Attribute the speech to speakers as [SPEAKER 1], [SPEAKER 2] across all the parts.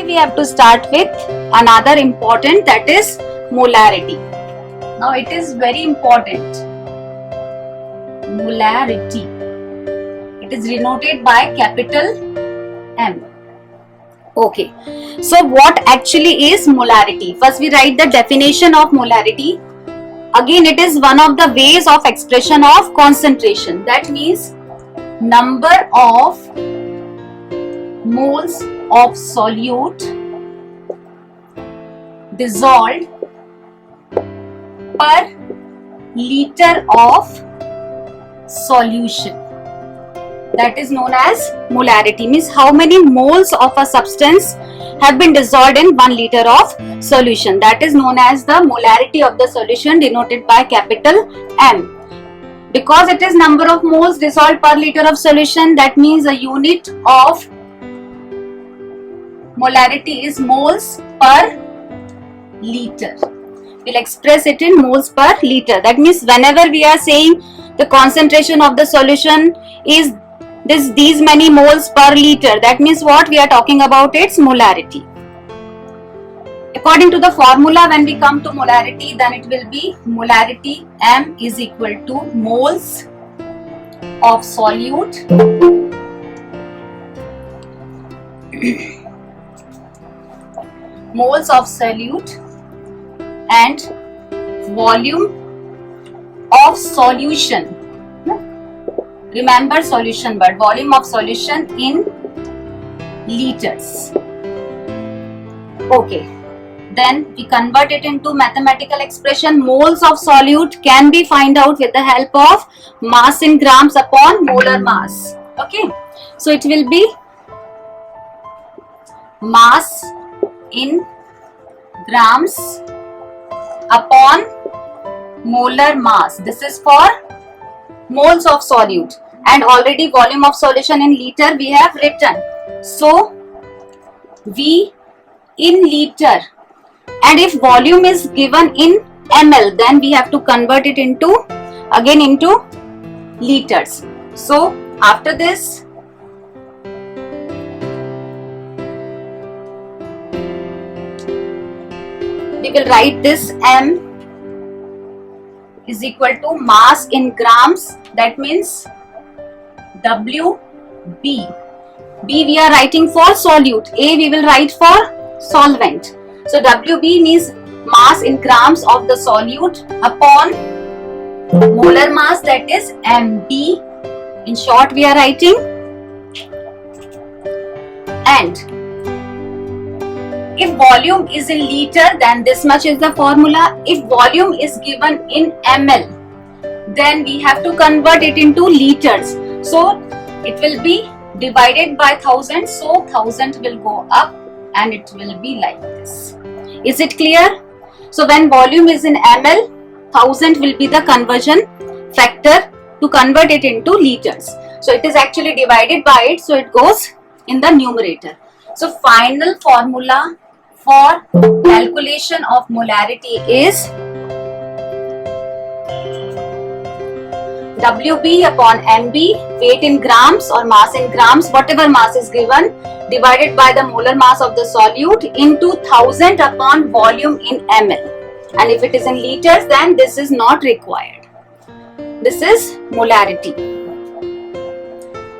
[SPEAKER 1] we have to start with another important, that is molarity. Now it is very important. Molarity. It is denoted by capital M. Okay. So what actually is molarity? First we write the definition of molarity. Again, it is one of the ways of expression of concentration. That means number of moles of solute dissolved per liter of solution. That is known as molarity. Means how many moles of a substance have been dissolved in 1 liter of solution. That is known as the molarity of the solution, denoted by capital M. Because it is number of moles dissolved per liter of solution, that means the unit of molarity is moles per liter. We'll express it in moles per liter. That means whenever we are saying the concentration of the solution is these many moles per liter, that means what we are talking about, its molarity. According to the formula, when we come to molarity, then it will be molarity M is equal to moles of solute moles of solute and volume of solution. Remember solution word, volume of solution in liters. Okay, then we convert it into mathematical expression. Moles of solute can be find out with the help of mass in grams upon molar mass. Okay, so it will be mass in grams upon molar mass. This is for moles of solute, and already volume of solution in liter we have written. So V in liter, and if volume is given in ml, then we have to convert it into liters. So after this, we will write this M is equal to mass in grams. That means WB. B we are writing for solute. A we will write for solvent. So WB means mass in grams of the solute upon molar mass, that is MB. In short we are writing. And if volume is in liter, then this much is the formula. If volume is given in ml, then we have to convert it into liters. So it will be divided by 1000. So 1000 will go up and it will be like this. Is it clear? So when volume is in ml, 1000 will be the conversion factor to convert it into liters. So it is actually divided by it, so it goes in the numerator. So final formula for calculation of molarity is WB upon MB, weight in grams or mass in grams, whatever mass is given, divided by the molar mass of the solute into 1000 upon volume in ml. And if it is in liters, then this is not required. This is molarity.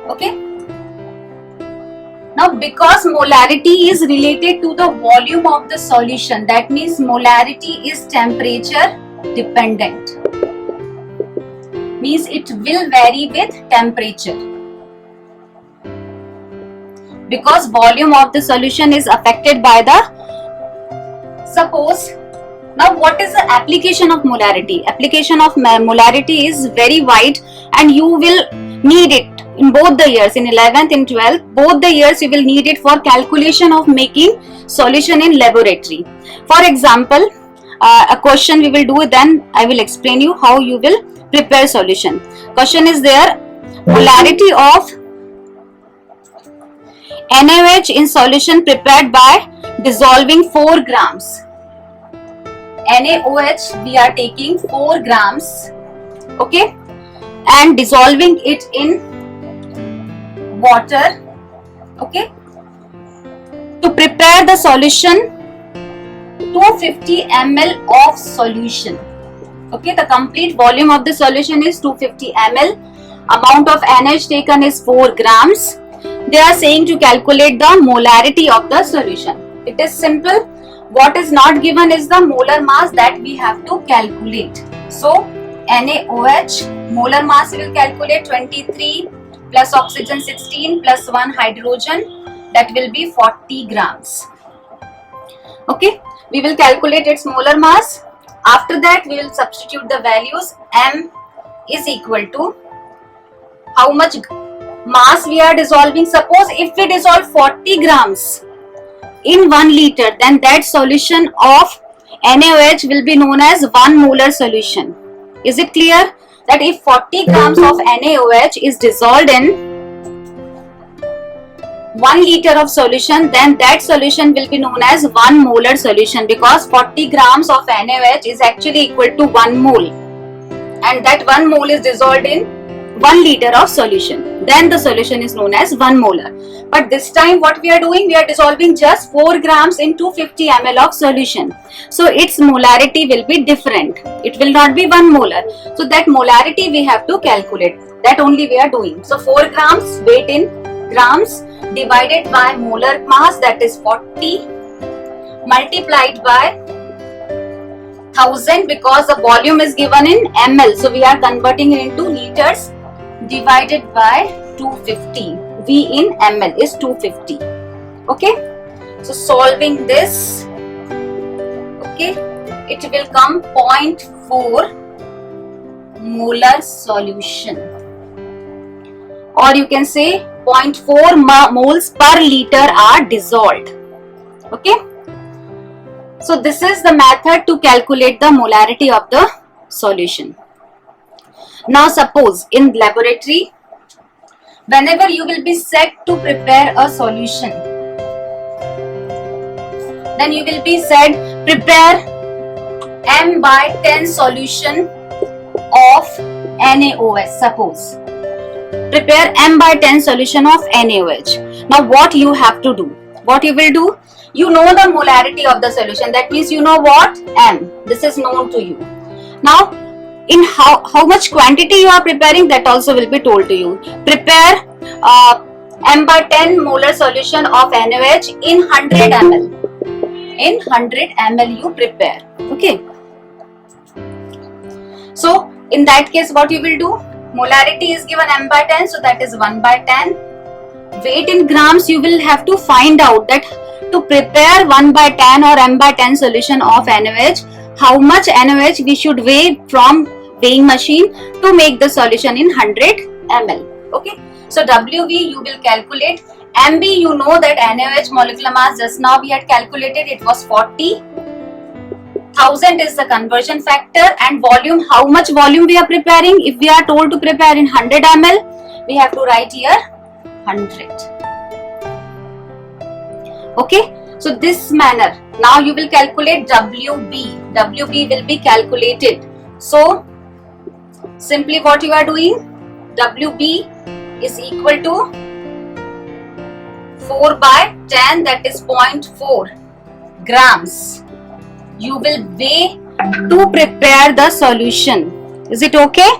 [SPEAKER 1] Okay. Now because molarity is related to the volume of the solution, that means molarity is temperature dependent. Means it will vary with temperature. Because volume of the solution is affected by the, suppose, now what is the application of molarity? Application of molarity is very wide and you will need it in both the years, in 11th and 12th, both the years you will need it for calculation of making solution in laboratory. For example, a question we will do, then I will explain you how you will prepare solution. Question is there, molarity of NaOH in solution prepared by dissolving 4 grams. NaOH we are taking 4 grams, okay, and dissolving it in water, okay. To prepare the solution, 250 ml of solution. Okay, the complete volume of the solution is 250 ml. Amount of NaOH taken is 4 grams. They are saying to calculate the molarity of the solution. It is simple. What is not given is the molar mass that we have to calculate. So NaOH molar mass we will calculate 23 plus oxygen 16 plus 1 hydrogen, that will be 40 grams. Okay, we will calculate its molar mass. After that we will substitute the values. M is equal to how much mass we are dissolving. Suppose if we dissolve 40 grams in 1 liter, then that solution of NaOH will be known as 1 molar solution. Is it clear that if 40 grams of NaOH is dissolved in 1 liter of solution, then that solution will be known as 1 molar solution, because 40 grams of NaOH is actually equal to 1 mole, and that 1 mole is dissolved in 1 liter of solution. Then the solution is known as 1 molar. But this time what we are doing, we are dissolving just 4 grams in 250 ml of solution. So its molarity will be different. It will not be 1 molar. So that molarity we have to calculate. That only we are doing. So 4 grams weight in grams divided by molar mass, that is 40, multiplied by 1000, because the volume is given in ml. So we are converting it into liters, divided by 250. V in ml is 250. Okay, so solving this, okay, it will come 0.4 molar solution, or you can say 0.4 moles per liter are dissolved. Okay, so this is the method to calculate the molarity of the solution. Now suppose in laboratory, whenever you will be set to prepare a solution, then you will be said prepare m by 10 solution of NaOH. Suppose prepare m by 10 solution of NaOH. Now what you have to do, what you will do, you know the molarity of the solution, that means you know what, m, this is known to you. Now in how much quantity you are preparing, that also will be told to you. Prepare m by 10 molar solution of NaOH in 100 ml. In 100 ml you prepare. Okay, so in that case what you will do, molarity is given m by 10, so that is 1 by 10. Weight in grams you will have to find out that to prepare 1 by 10 or m by 10 solution of NaOH, how much NaOH we should weigh from weighing machine to make the solution in 100 ml. Okay, so WV you will calculate. MB you know that NaOH molecular mass just now we had calculated, it was 40. 1000 is the conversion factor, and volume, how much volume we are preparing. If we are told to prepare in 100 ml, we have to write here 100. Okay, so this manner. Now you will calculate WB. WB will be calculated. So simply what you are doing, WB is equal to 4 by 10, that is 0.4 grams. You will weigh to prepare the solution. Is it okay?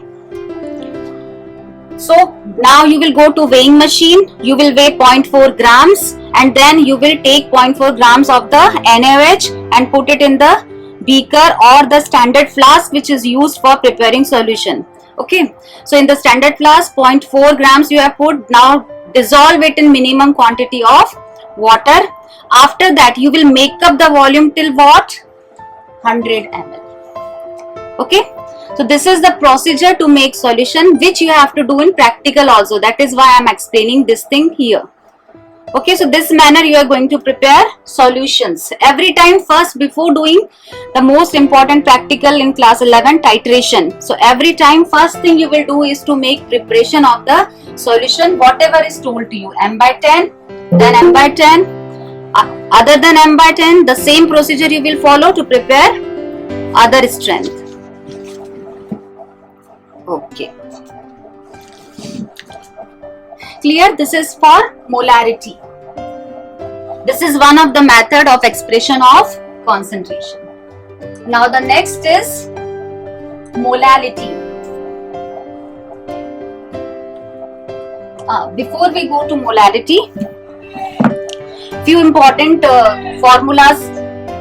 [SPEAKER 1] So now you will go to weighing machine, you will weigh 0.4 grams, and then you will take 0.4 grams of the NaOH and put it in the beaker or the standard flask which is used for preparing solution. Okay, so in the standard flask 0.4 grams you have put. Now dissolve it in minimum quantity of water. After that you will make up the volume till what, 100 ml. Okay, so this is the procedure to make solution, which you have to do in practical also. That is why I am explaining this thing here. Okay, so this manner you are going to prepare solutions. Every time first, before doing the most important practical in class 11, titration. So every time first thing you will do is to make preparation of the solution, whatever is told to you, m by 10, then m by 10. Other than m by 10, the same procedure you will follow to prepare other strength. Okay, clear? This is for molarity. This is one of the method of expression of concentration. Now the next is molality. Before we go to molality, few important formulas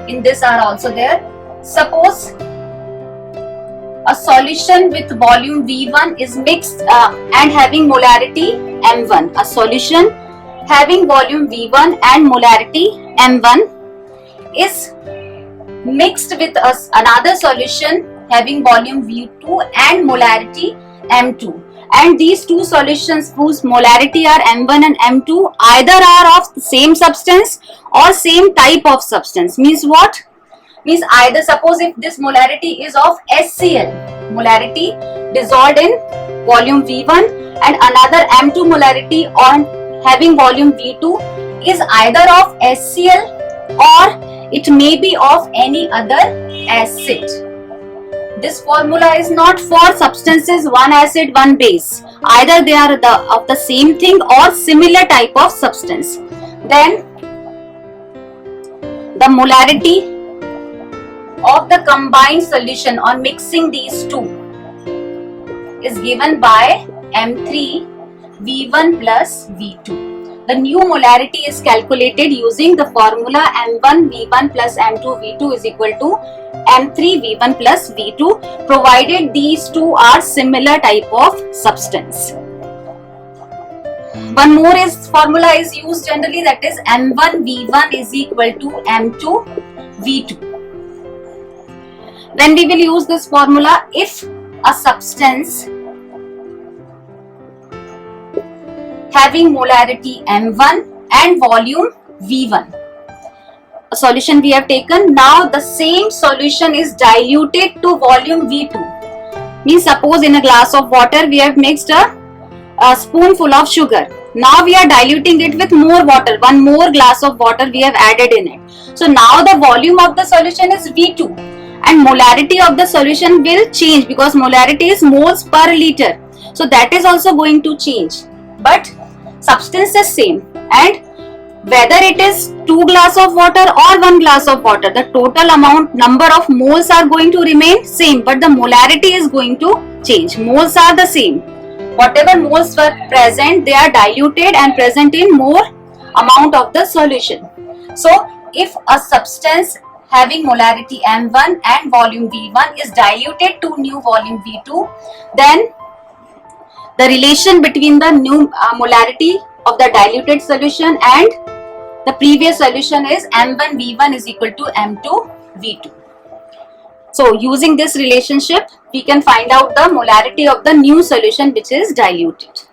[SPEAKER 1] in this are also there. Suppose a solution with volume V1 is mixed and having molarity M1. A solution having volume V1 and molarity M1 is mixed with another solution having volume V2 and molarity M2. And these two solutions whose molarity are M1 and M2 either are of the same substance or same type of substance. Means what? Means either, suppose if this molarity is of HCl, molarity dissolved in volume V1, and another M2 molarity on having volume V2 is either of HCl or it may be of any other acid. This formula is not for substances one acid one base. Either they are of the same thing or similar type of substance. Then the molarity of the combined solution on mixing these two is given by M3 V1 plus V2. The new molarity is calculated using the formula M1 V1 plus M2 V2 is equal to M3 V1 plus V2, provided these two are similar type of substance. One more formula is used generally, that is M1 V1 is equal to M2 V2. Then we will use this formula if a substance having molarity M1 and volume V1. A solution we have taken. Now the same solution is diluted to volume V2. Means suppose in a glass of water we have mixed a spoonful of sugar. Now we are diluting it with more water. One more glass of water we have added in it. So now the volume of the solution is V2 and molarity of the solution will change because molarity is moles per liter. So that is also going to change. But substance is same, and whether it is 2 glass of water or 1 glass of water, the total number of moles are going to remain same, but the molarity is going to change. Moles are the same. Whatever moles were present, they are diluted and present in more amount of the solution. So if a substance having molarity M1 and volume V1 is diluted to new volume V2, then the relation between the new molarity of the diluted solution and the previous solution is M1 V1 is equal to M2 V2. So using this relationship, we can find out the molarity of the new solution which is diluted.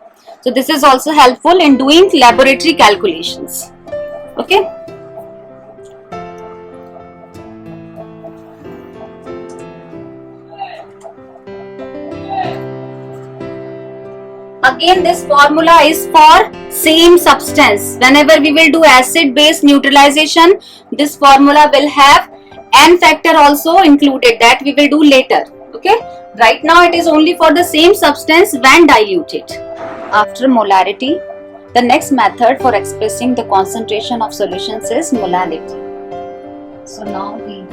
[SPEAKER 1] So this is also helpful in doing laboratory calculations. Okay. Again, this formula is for same substance. Whenever we will do acid base neutralization, this formula will have N factor also included, that we will do later. Okay. Right now it is only for the same substance when diluted. After molarity, the next method for expressing the concentration of solutions is molality. So now we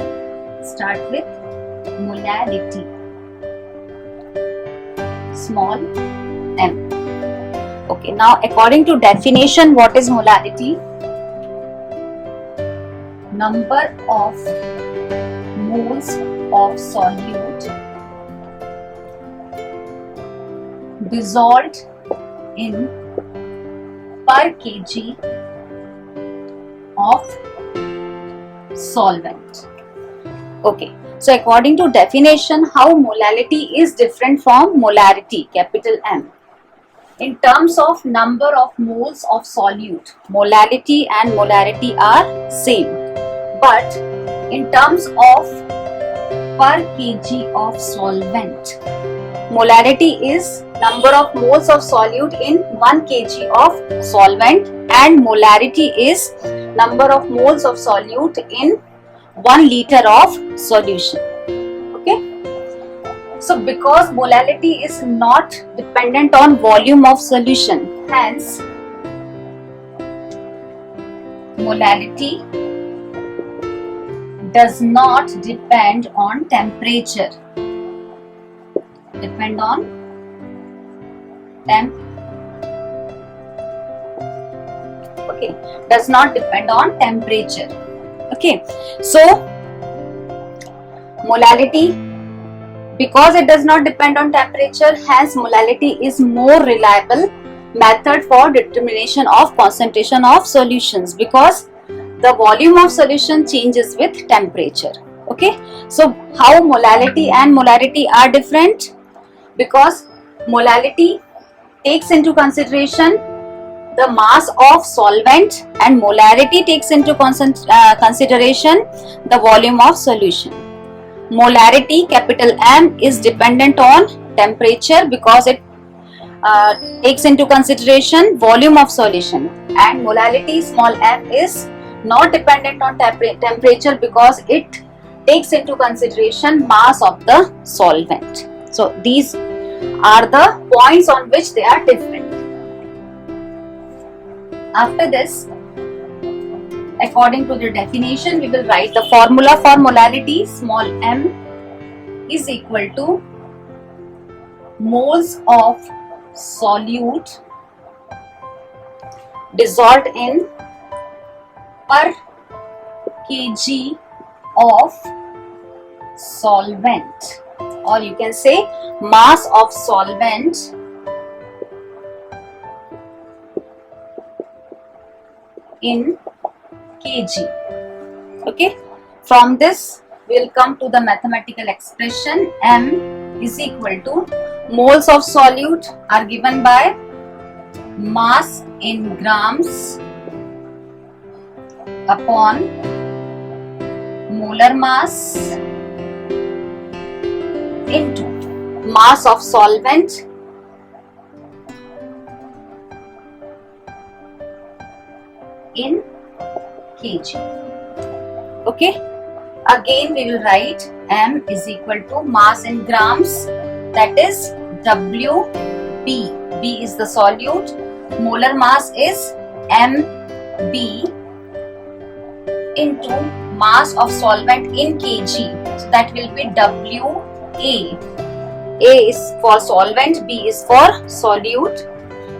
[SPEAKER 1] start with molality. Small m. Okay, now according to definition, what is molality? Number of moles of solute dissolved in per kg of solvent. Okay, so according to definition, how molality is different from molarity, capital M. In terms of number of moles of solute, molality and molarity are same. But in terms of per kg of solvent, molarity is number of moles of solute in 1 kg of solvent and molarity is number of moles of solute in 1 liter of solution. Okay. So because molality is not dependent on volume of solution, hence molality does not depend on temperature. Depend on does not depend on temperature. Okay, so molality, because it does not depend on temperature, hence molality is more reliable method for determination of concentration of solutions, because the volume of solution changes with temperature. Okay, so how molality and molarity are different? Because molality takes into consideration the mass of solvent and molarity takes into consideration the volume of solution. Molarity, capital M, is dependent on temperature because it takes into consideration volume of solution, and molality, small m, is not dependent on temperature because it takes into consideration mass of the solvent. So these are the points on which they are different. After this, according to the definition, we will write the formula for molality. Small m is equal to moles of solute dissolved in per kg of solvent, or you can say mass of solvent in kg. Okay, from this we will come to the mathematical expression. M is equal to moles of solute are given by mass in grams upon molar mass into mass of solvent in kg. Okay, again we will write M is equal to mass in grams, that is WB. B is the solute, molar mass is MB into mass of solvent in kg, so that will be WA. A is for solvent, B is for solute,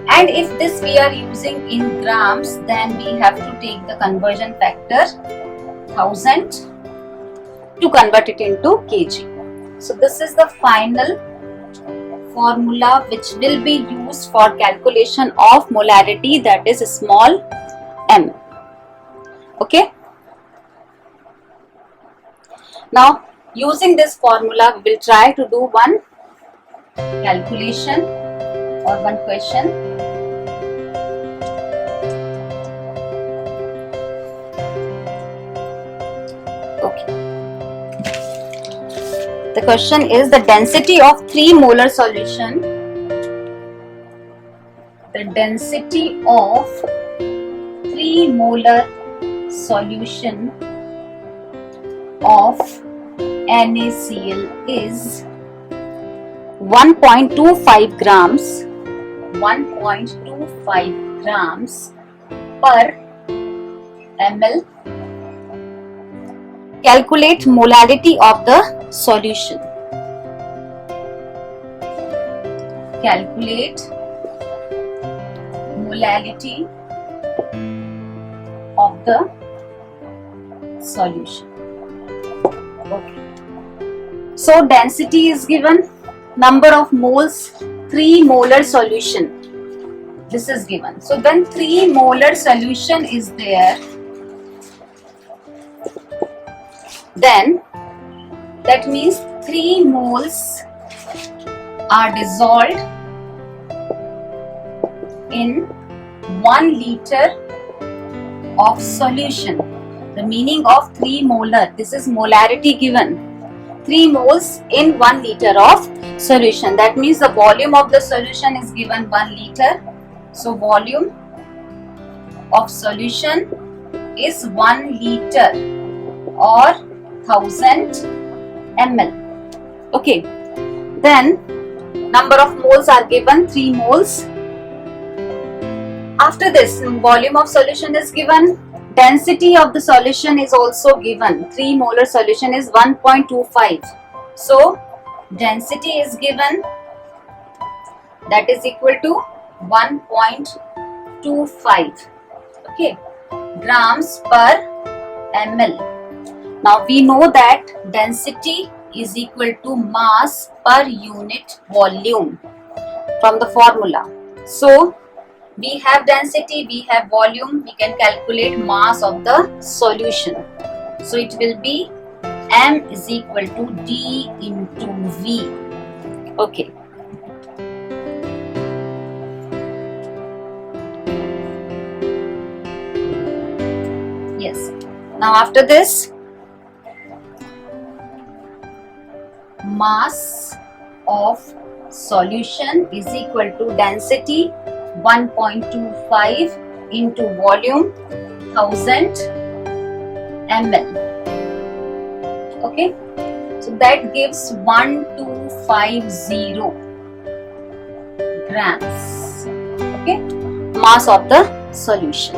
[SPEAKER 1] and if this we are using in grams, then we have to take the conversion factor 1000 to convert it into kg. So this is the final formula which will be used for calculation of molarity, that is small m. Okay, now using this formula we will try to do one calculation or one question. Okay, the question is the density of 3 molar solution. The density of 3 molar solution of NaCl is 1.25 grams 1.25 grams per ml. Calculate molarity of the solution. Calculate molarity of the solution. Okay. So density is given, number of moles, 3 molar solution. This is given. So when 3 molar solution is there, then that means 3 moles are dissolved in 1 liter of solution. The meaning of 3 molar, this is molarity given, 3 moles in 1 liter of solution. That means the volume of the solution is given 1 liter. So volume of solution is 1 liter or 1000 ml. Okay, then number of moles are given, 3 moles. After this, volume of solution is given Density of the solution is also given. 3 molar solution is 1.25. So density is given, that is equal to 1.25, okay, grams per ml. Now we know that density is equal to mass per unit volume from the formula. So we have density, we have volume, we can calculate mass of the solution. So it will be M is equal to D into V. Okay. Yes. Now after this, mass of solution is equal to density 1.25 into volume 1000 ml. Okay, so that gives 1250 grams. Okay, mass of the solution.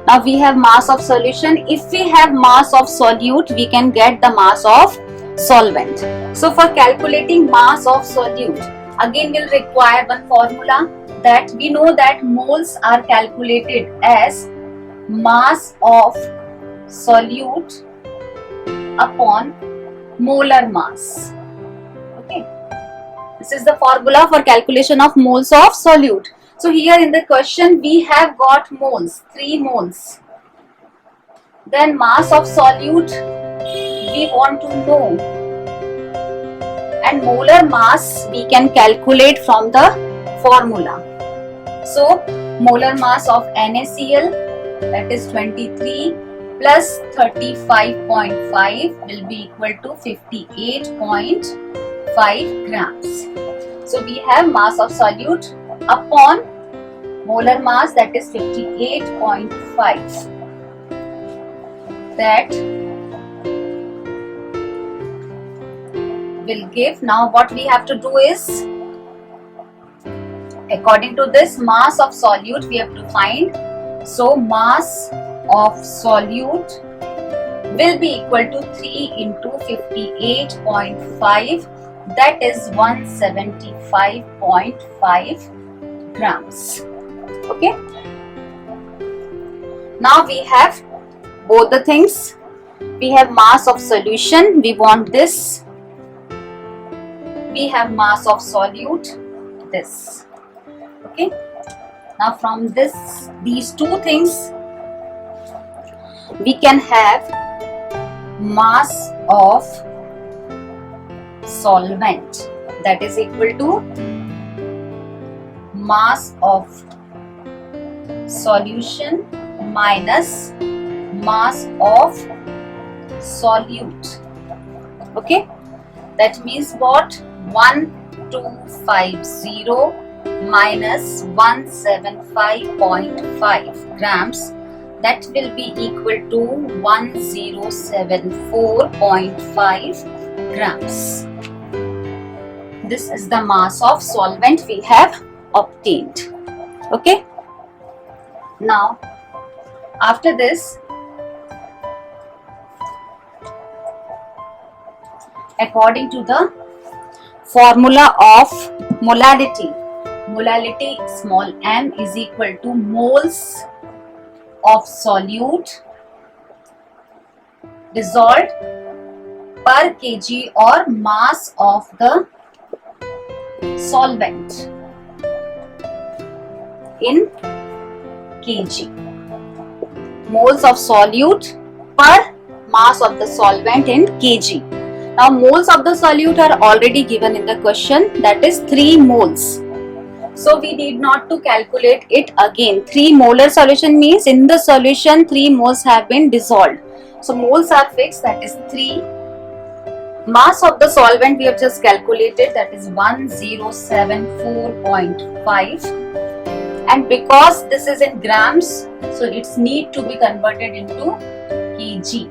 [SPEAKER 1] Now we have mass of solution. If we have mass of solute, we can get the mass of solvent. So for calculating mass of solute, again we'll require one formula, that we know that moles are calculated as mass of solute upon molar mass. Okay, this is the formula for calculation of moles of solute. So here in the question we have got moles, 3 moles. Then mass of solute we want to know, and molar mass we can calculate from the formula. So molar mass of NaCl, that is 23 plus 35.5 will be equal to 58.5 grams. So we have mass of solute upon molar mass, that is 58.5. That will give, now what we have to do is, according to this mass of solute we have to find. So mass of solute will be equal to 3 into 58.5, that is 175.5 grams. Okay, now we have both the things. We have mass of solution, we want this. We have mass of solute, this. Okay, now from these two things we can have mass of solvent, that is equal to mass of solution minus mass of solute. Okay, that means what? 1250 minus 175.5 grams, that will be equal to 1074.5 grams. This is the mass of solvent we have obtained. Okay, now after this, according to the formula of molality, molality small m is equal to moles of solute dissolved per kg or mass of the solvent in kg. Moles of solute per mass of the solvent in kg. Now moles of the solute are already given in the question, that is 3 moles. So we need not to calculate it again. 3 molar solution means in the solution 3 moles have been dissolved. So moles are fixed, that is 3. Mass of the solvent we have just calculated, that is 1074.5. And because this is in grams, so it's need to be converted into kg.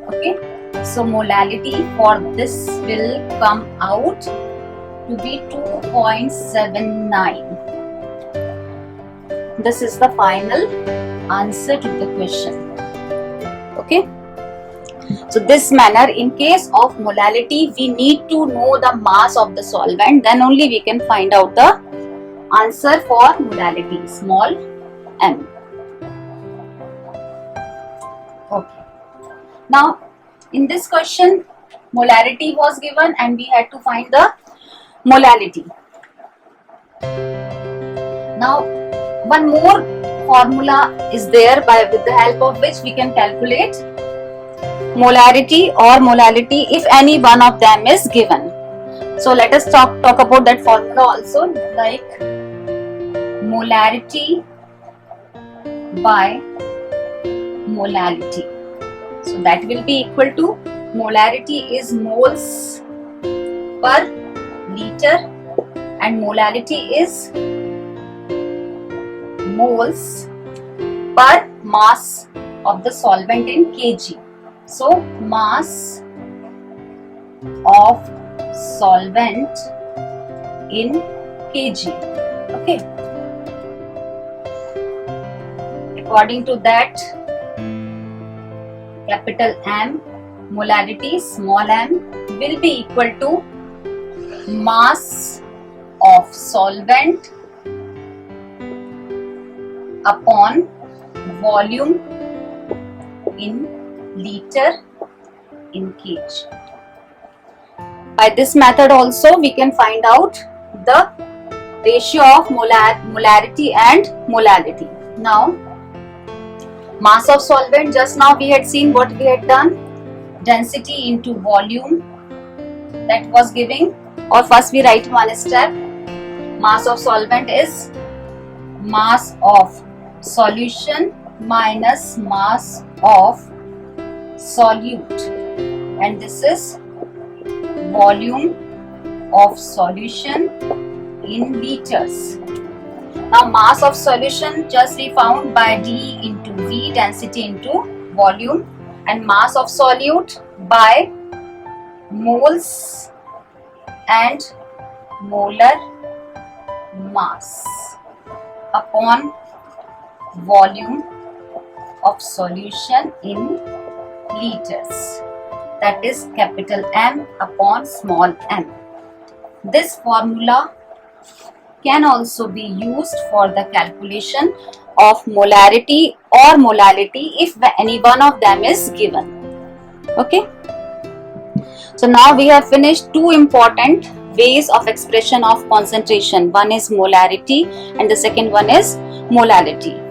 [SPEAKER 1] Okay, so molality for this will come out to be 2.79. This is the final answer to the question. Okay. So this manner, in case of molality, we need to know the mass of the solvent, then only we can find out the answer for molality, small m. Okay. Now, in this question, molarity was given and we had to find the molality. Now, one more formula is there with the help of which we can calculate molarity or molality if any one of them is given. So let us talk about that formula also, like molarity by molality. So that will be equal to, molarity is moles per liter and molality is moles per mass of the solvent in kg. So mass of solvent in kg. Okay. According to that, capital M, molarity small m will be equal to mass of solvent upon volume in liter in kg. By this method also we can find out the ratio of molarity and molality. Now, mass of solvent, just now we had seen what we had done, density into volume, that was giving, or first we write one step. Mass of solvent is mass of solution minus mass of solute, and this is volume of solution in liters. Now mass of solution just we found by D into V, density into volume, and mass of solute by moles and molar mass upon volume of solution in liters, that is capital M upon small m. This formula can also be used for the calculation of molarity or molality if any one of them is given. Okay. So now we have finished two important ways of expression of concentration. One is molarity and the second one is molality.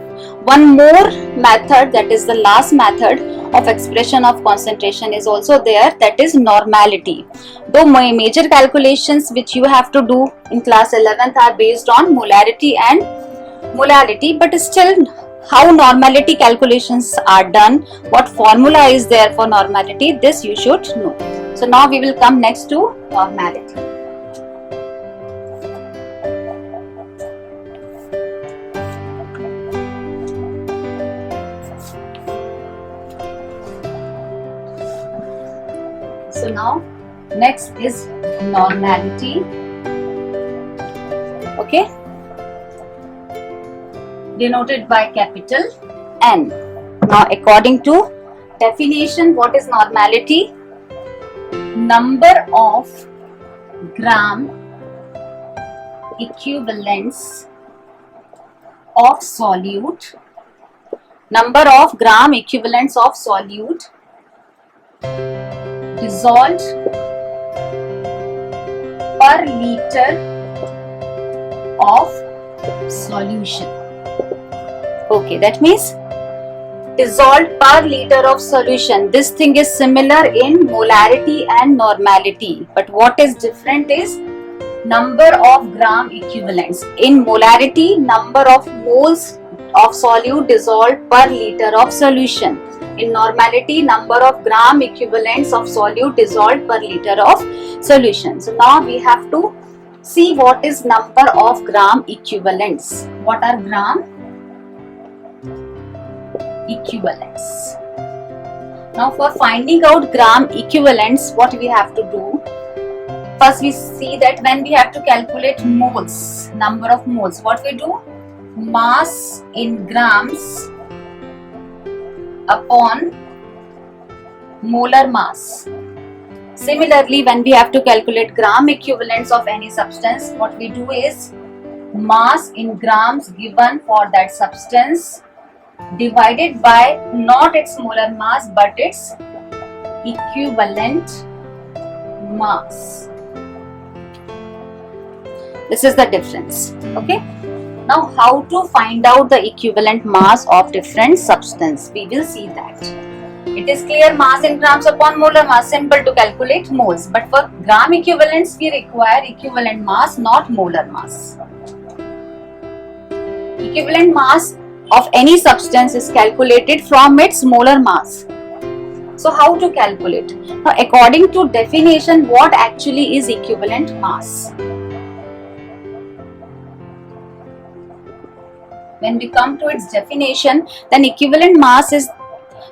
[SPEAKER 1] One more method, that is the last method of expression of concentration, is also there, that is normality. Though major calculations which you have to do in class 11th are based on molarity and molality, but still how normality calculations are done, what formula is there for normality, this you should know. So now we will come next to normality. So now next is normality. Okay, denoted by capital N. Now according to definition, what is normality? Number of gram equivalents of solute, number of gram equivalents of solute dissolved per liter of solution. Okay, that means dissolved per liter of solution. This thing is similar in molarity and normality, but what is different is number of gram equivalents. In molarity, number of moles of solute dissolved per liter of solution. In normality, number of gram equivalents of solute dissolved per liter of solution. So now we have to see what is number of gram equivalents. What are gram equivalents? Now for finding out gram equivalents, what we have to do? First we see that when we have to calculate moles, number of moles, what we do? Mass in grams upon molar mass. Similarly, when we have to calculate gram equivalents of any substance, what we do is mass in grams given for that substance divided by not its molar mass but its equivalent mass. This is the difference. Okay. Now, how to find out the equivalent mass of different substance? We will see that. It is clear, mass in grams upon molar mass, simple to calculate moles. But for gram equivalents, we require equivalent mass, not molar mass. Equivalent mass of any substance is calculated from its molar mass. So how to calculate? Now, according to definition, what actually is equivalent mass? When we come to its definition, then equivalent mass is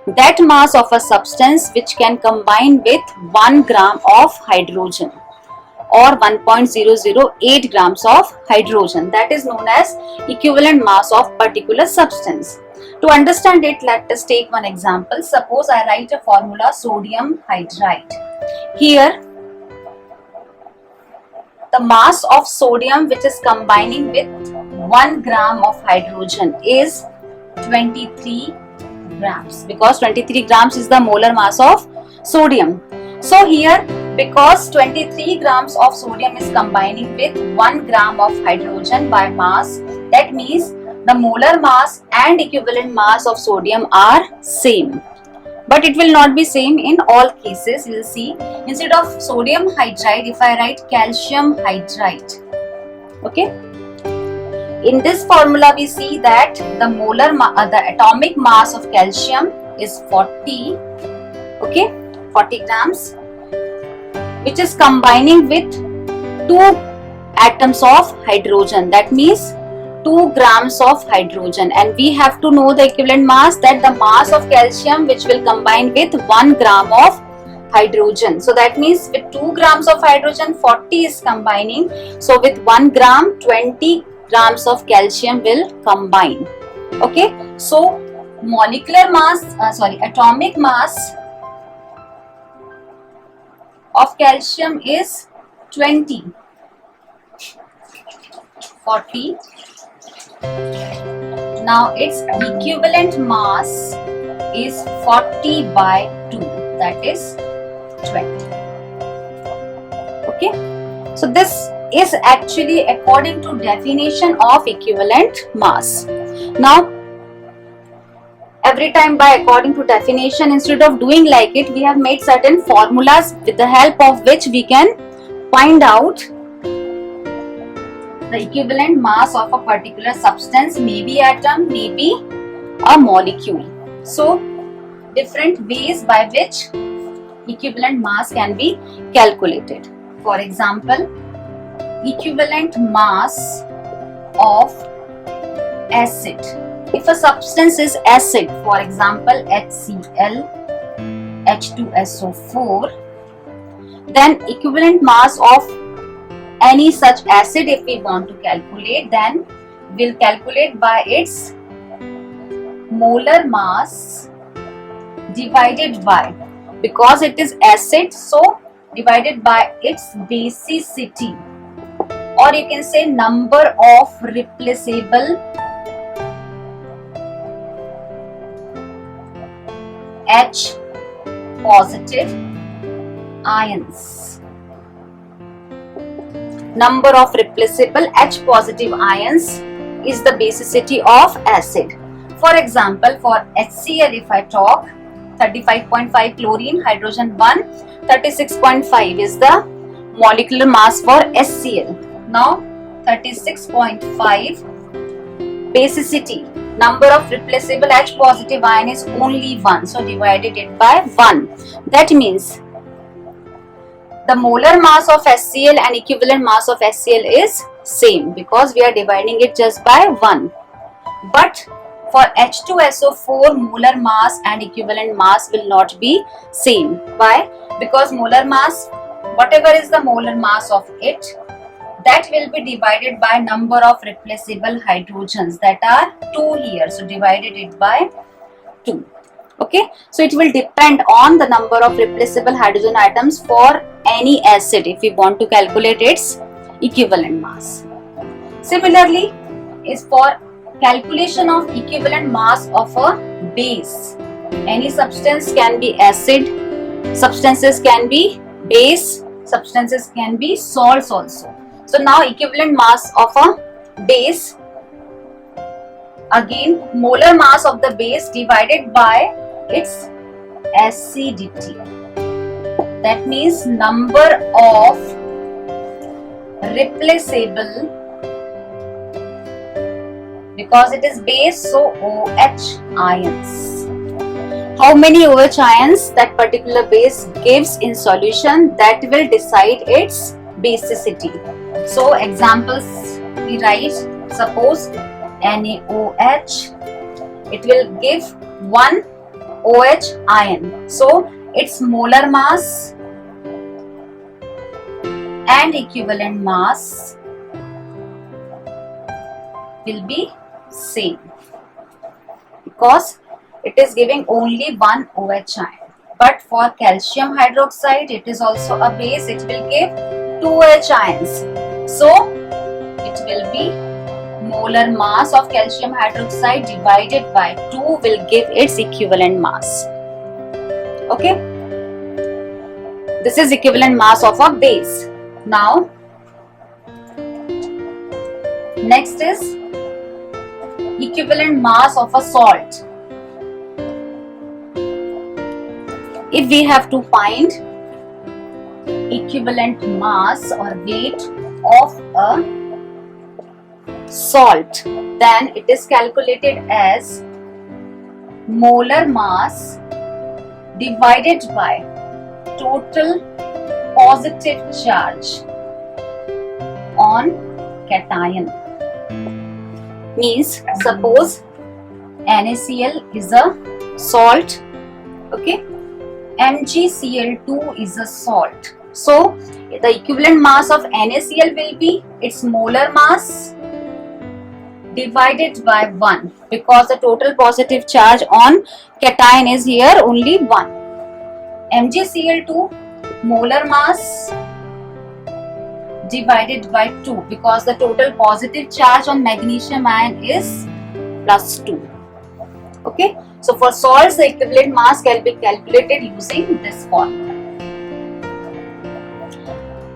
[SPEAKER 1] that mass of a substance which can combine with 1 gram of hydrogen or 1.008 grams of hydrogen. That is known as equivalent mass of particular substance. To understand it, let us take one example. Suppose I write a formula sodium hydride. Here, the mass of sodium which is combining with 1 gram of hydrogen is 23 grams, because 23 grams is the molar mass of sodium. So here, because 23 grams of sodium is combining with 1 gram of hydrogen by mass, that means the molar mass and equivalent mass of sodium are same. But it will not be same in all cases. We will see, instead of sodium hydride, if I write calcium hydride, okay. In this formula, we see that the atomic mass of calcium is 40, okay, 40 grams, which is combining with 2 atoms of hydrogen. That means 2 grams of hydrogen, and we have to know the equivalent mass, that the mass of calcium which will combine with 1 gram of hydrogen. So that means with 2 grams of hydrogen, 40 is combining. So with 1 gram, 20 grams of calcium will combine. Okay, so atomic mass of calcium is 20, 40. Now its equivalent mass is 40 by 2, that is 20. Okay, so this is actually according to definition of equivalent mass. Now, every time by according to definition, instead of doing like it, we have made certain formulas with the help of which we can find out the equivalent mass of a particular substance, maybe atom, maybe a molecule. So, different ways by which equivalent mass can be calculated. For example, equivalent mass of acid. If a substance is acid, for example HCl, H2SO4, then equivalent mass of any such acid, if we want to calculate, then we'll calculate by its molar mass divided by, because it is acid, so divided by its basicity, or you can say number of replaceable H positive ions. Number of replaceable H positive ions is the basicity of acid. For example, for HCl, if I talk, 35.5 chlorine, hydrogen 1, 36.5 is the molecular mass for HCl. Now 36.5 basicity, number of replaceable H positive ion is only 1, so divided it by 1. That means the molar mass of HCl and equivalent mass of HCl is same, because we are dividing it just by 1. But for H2SO4, molar mass and equivalent mass will not be same. Why? Because molar mass, whatever is the molar mass of it, that will be divided by number of replaceable hydrogens, that are 2 here, so divided it by 2. Okay, so it will depend on the number of replaceable hydrogen atoms for any acid if we want to calculate its equivalent mass. Similarly, is for calculation of equivalent mass of a base. Any substance can be acid, substances can be base, substances can be salts also. So now equivalent mass of a base, again molar mass of the base divided by its acidity. That means number of replaceable, because it is base, so OH ions. How many OH ions that particular base gives in solution, that will decide its basicity. So examples we write, suppose NaOH, it will give 1 OH ion. So its molar mass and equivalent mass will be same, because it is giving only 1 OH ion. But for calcium hydroxide, it is also a base, it will give 2 OH ions. So it will be molar mass of calcium hydroxide divided by 2 will give its equivalent mass. Okay, this is equivalent mass of a base. Now next is equivalent mass of a salt. If we have to find equivalent mass or weight of a salt, then it is calculated as molar mass divided by total positive charge on cation. Means suppose NaCl is a salt, okay, MgCl2 is a salt. So the equivalent mass of NaCl will be its molar mass divided by 1, because the total positive charge on cation is here only 1. MgCl2 molar mass divided by 2, because the total positive charge on magnesium ion is +2. Okay, so for salts the equivalent mass can be calculated using this formula.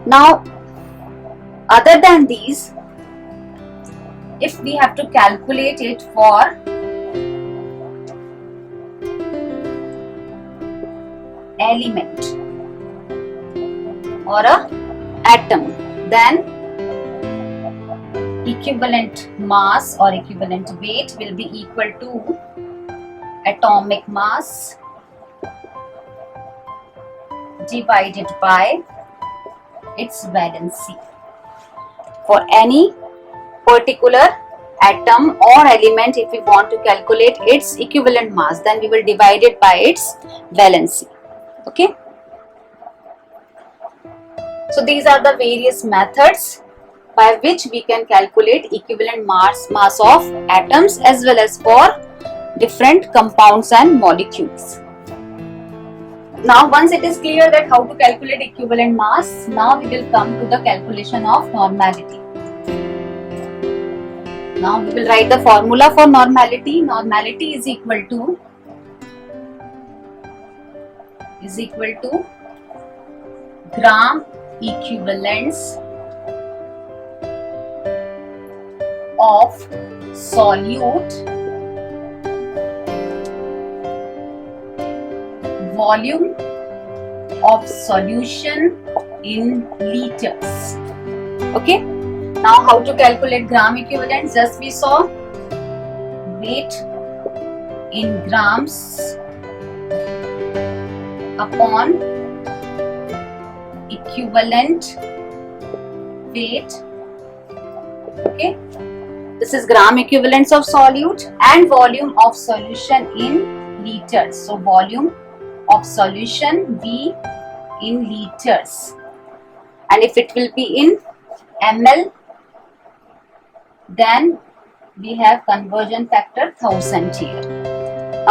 [SPEAKER 1] Now other than these, if we have to calculate it for element or a atom, then equivalent mass or equivalent weight will be equal to atomic mass divided by its valency. For any particular atom or element, if we want to calculate its equivalent mass, then we will divide it by its valency. Okay, so these are the various methods by which we can calculate equivalent mass of atoms as well as for different compounds and molecules. Now once it is clear that how to calculate equivalent mass, now we will come to the calculation of normality. Now we will write the formula for normality. Normality is equal to gram equivalents of solute volume of solution in liters. Okay, now how to calculate gram equivalents? Just we saw weight in grams upon equivalent weight. Okay, this is gram equivalents of solute and volume of solution in liters. So volume of solution V in liters, and if it will be in ml, then we have conversion factor 1000 here.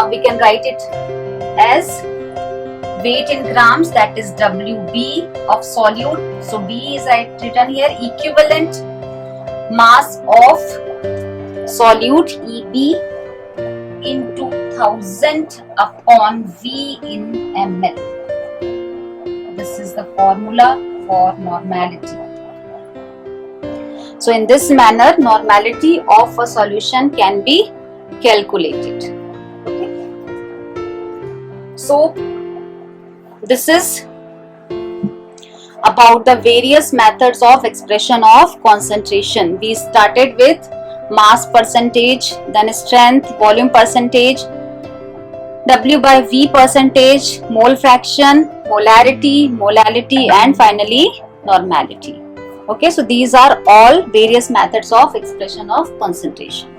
[SPEAKER 1] we can write it as weight in grams, that is WB of solute. So B is written here, equivalent mass of solute EB into 1000 upon V in ml. This is the formula for normality. So in this manner, normality of a solution can be calculated. Okay. So this is about the various methods of expression of concentration. We started with mass percentage, then strength, volume percentage, W by V percentage, mole fraction, molarity, molality, and finally normality. Okay, so these are all various methods of expression of concentration.